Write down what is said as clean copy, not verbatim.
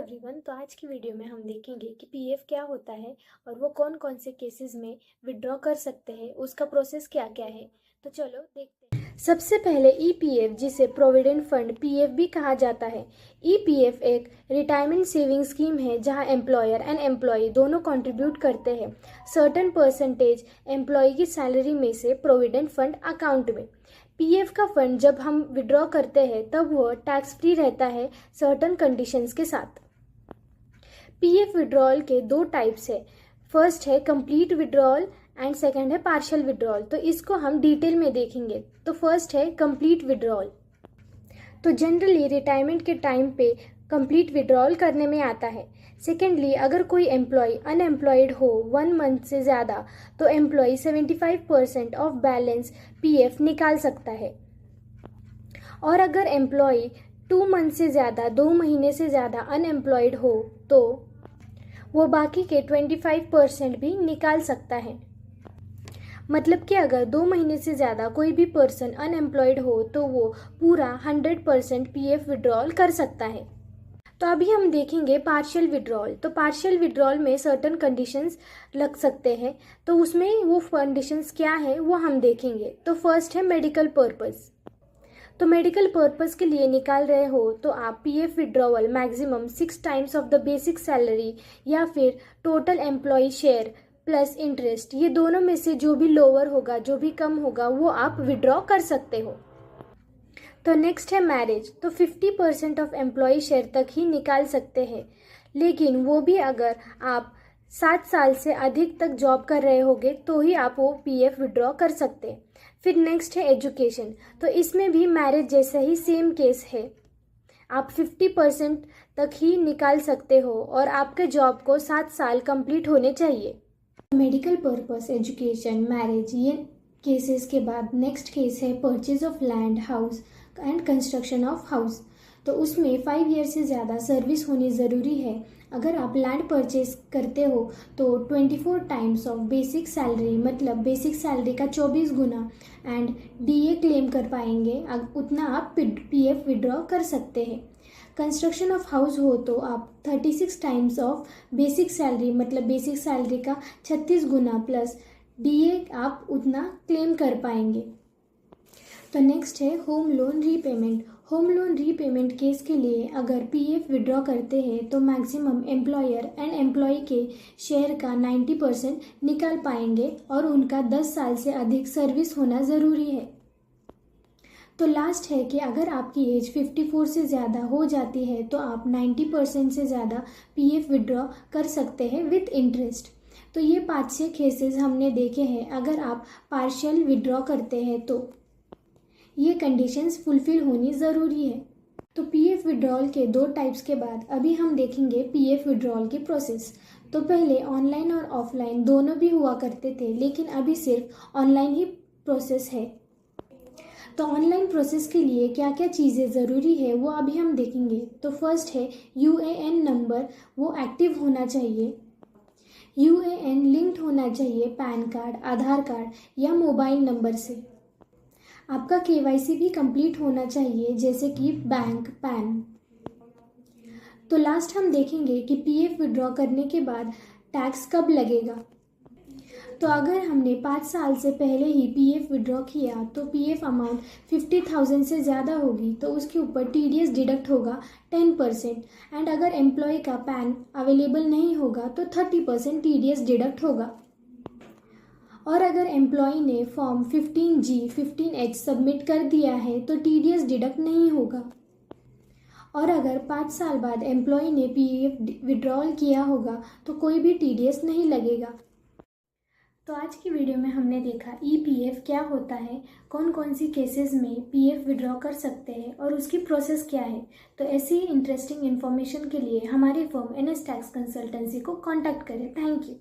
Everyone. तो आज की वीडियो में हम देखेंगे कि पीएफ क्या होता है और वो कौन कौन से केसेस में विड्रॉ कर सकते हैं, उसका प्रोसेस क्या क्या है। तो चलो देखते हैं। सबसे पहले ईपीएफ, जिसे प्रोविडेंट फंड पीएफ भी कहा जाता है। ईपीएफ एक रिटायरमेंट सेविंग स्कीम है जहां एम्प्लॉयर एंड एम्प्लॉय दोनों कंट्रीब्यूट करते हैं सर्टेन परसेंटेज एम्प्लॉय की सैलरी में से प्रोविडेंट फंड अकाउंट में। पीएफ का फंड जब हम विड्रॉ करते हैं तब वह टैक्स फ्री रहता है सर्टन कंडीशंस के साथ। पीएफ विड्रॉल के दो टाइप्स है। फर्स्ट है कंप्लीट विड्रॉल एंड सेकंड है पार्शियल विड्रॉल। तो इसको हम डिटेल में देखेंगे। तो फर्स्ट है कंप्लीट विड्रॉल। तो जनरली रिटायरमेंट के टाइम पे कंप्लीट विड्रॉल करने में आता है। सेकेंडली, अगर कोई एम्प्लॉय अनएम्प्लॉयड हो 1 मंथ से ज़्यादा तो एम्प्लॉय 75% ऑफ बैलेंस पीएफ निकाल सकता है। और अगर एम्प्लॉय 2 मंथ से ज़्यादा 2 महीने से ज़्यादा अनएम्प्लॉयड हो तो वो बाकी के 25% भी निकाल सकता है। मतलब कि अगर 2 महीने से ज़्यादा कोई भी पर्सन अनएम्प्लॉयड हो तो वो पूरा 100% पीएफ विड्रॉल कर सकता है। तो अभी हम देखेंगे पार्शियल विड्रॉल। तो पार्शियल विड्रॉल में सर्टेन कंडीशंस लग सकते हैं। तो उसमें वो कंडीशंस क्या है वो हम देखेंगे। तो फर्स्ट है मेडिकल पर्पस। तो मेडिकल पर्पस के लिए निकाल रहे हो तो आप PF withdrawal maximum 6 times of the basic salary या फिर total employee share plus interest, ये दोनों में से जो भी लोअर होगा, जो भी कम होगा, वो आप विड्रॉ कर सकते हो। तो नेक्स्ट है मैरिज। तो 50% ऑफ एम्प्लॉय शेयर तक ही निकाल सकते हैं, लेकिन वो भी अगर आप 7 साल से अधिक तक जॉब कर रहे होगे तो ही आप वो पीएफ विड्रॉ कर सकते हैं। फिर नेक्स्ट है एजुकेशन। तो इसमें भी मैरिज जैसा ही सेम केस है। आप 50% तक ही निकाल सकते हो और आपके जॉब को 7 साल कंप्लीट होने चाहिए। मेडिकल पर्पस, एजुकेशन, मैरिज, ये केसेस के बाद नेक्स्ट केस है purchase of land, house and construction of house. तो उसमें 5 ईयर से ज़्यादा सर्विस होनी ज़रूरी है। अगर आप लैंड परचेज करते हो तो 24 टाइम्स ऑफ बेसिक सैलरी, मतलब बेसिक सैलरी का 24 गुना एंड डीए क्लेम कर पाएंगे, उतना आप पीएफ विड्रॉ कर सकते हैं। कंस्ट्रक्शन ऑफ हाउस हो तो आप 36 टाइम्स ऑफ बेसिक सैलरी, मतलब बेसिक सैलरी का 36 गुना प्लस डीए आप उतना क्लेम कर पाएंगे। तो नेक्स्ट है home loan repayment. Home loan repayment case के लिए अगर पीएफ विड्रॉ करते हैं तो मैक्सिमम एम्प्लॉयर एंड एम्प्लॉय के शेयर का 90% निकाल पाएंगे और उनका 10 साल से अधिक सर्विस होना ज़रूरी है। तो लास्ट है कि अगर आपकी एज 54 से ज़्यादा हो जाती है तो आप 90% से ज़्यादा पीएफ विड्रॉ कर सकते हैं विथ इंटरेस्ट। तो ये 5-6 केसेस हमने देखे हैं। अगर आप पार्शियल विड्रॉ करते हैं तो ये कंडीशंस फुलफिल होनी ज़रूरी है। तो पीएफ विड्रॉल के 2 टाइप्स के बाद अभी हम देखेंगे पीएफ विड्रॉल की प्रोसेस। तो पहले ऑनलाइन और ऑफलाइन दोनों भी हुआ करते थे, लेकिन अभी सिर्फ ऑनलाइन ही प्रोसेस है। तो ऑनलाइन प्रोसेस के लिए क्या क्या चीज़ें ज़रूरी है वो अभी हम देखेंगे। तो फर्स्ट है यूएएन नंबर, वो एक्टिव होना चाहिए। यूएएन लिंक्ड होना चाहिए पैन कार्ड, आधार कार्ड या मोबाइल नंबर से। आपका केवाईसी भी कंप्लीट होना चाहिए, जैसे कि बैंक, पैन। तो लास्ट हम देखेंगे कि पीएफ विड्रॉ करने के बाद टैक्स कब लगेगा। तो अगर हमने 5 साल से पहले ही पीएफ विड्रॉ किया तो पीएफ अमाउंट 50,000 से ज़्यादा होगी तो उसके ऊपर टीडीएस डिडक्ट होगा 10%। एंड अगर एम्प्लॉय का पैन अवेलेबल नहीं होगा तो 30% टीडीएस डिडक्ट होगा। और अगर एम्प्लॉय ने फॉर्म 15G, 15H सबमिट कर दिया है तो टीडीएस डिडक्ट नहीं होगा। और अगर 5 साल बाद एम्प्लॉय ने पीएफ विड्रॉल किया होगा तो कोई भी टीडीएस नहीं लगेगा। तो आज की वीडियो में हमने देखा ईपीएफ क्या होता है, कौन कौन सी केसेस में पीएफ विड्रॉ कर सकते हैं और उसकी प्रोसेस क्या है। तो ऐसी इंटरेस्टिंग इन्फॉर्मेशन के लिए हमारी फर्म NS टैक्स कंसल्टेंसी को कांटेक्ट करें। Thank you.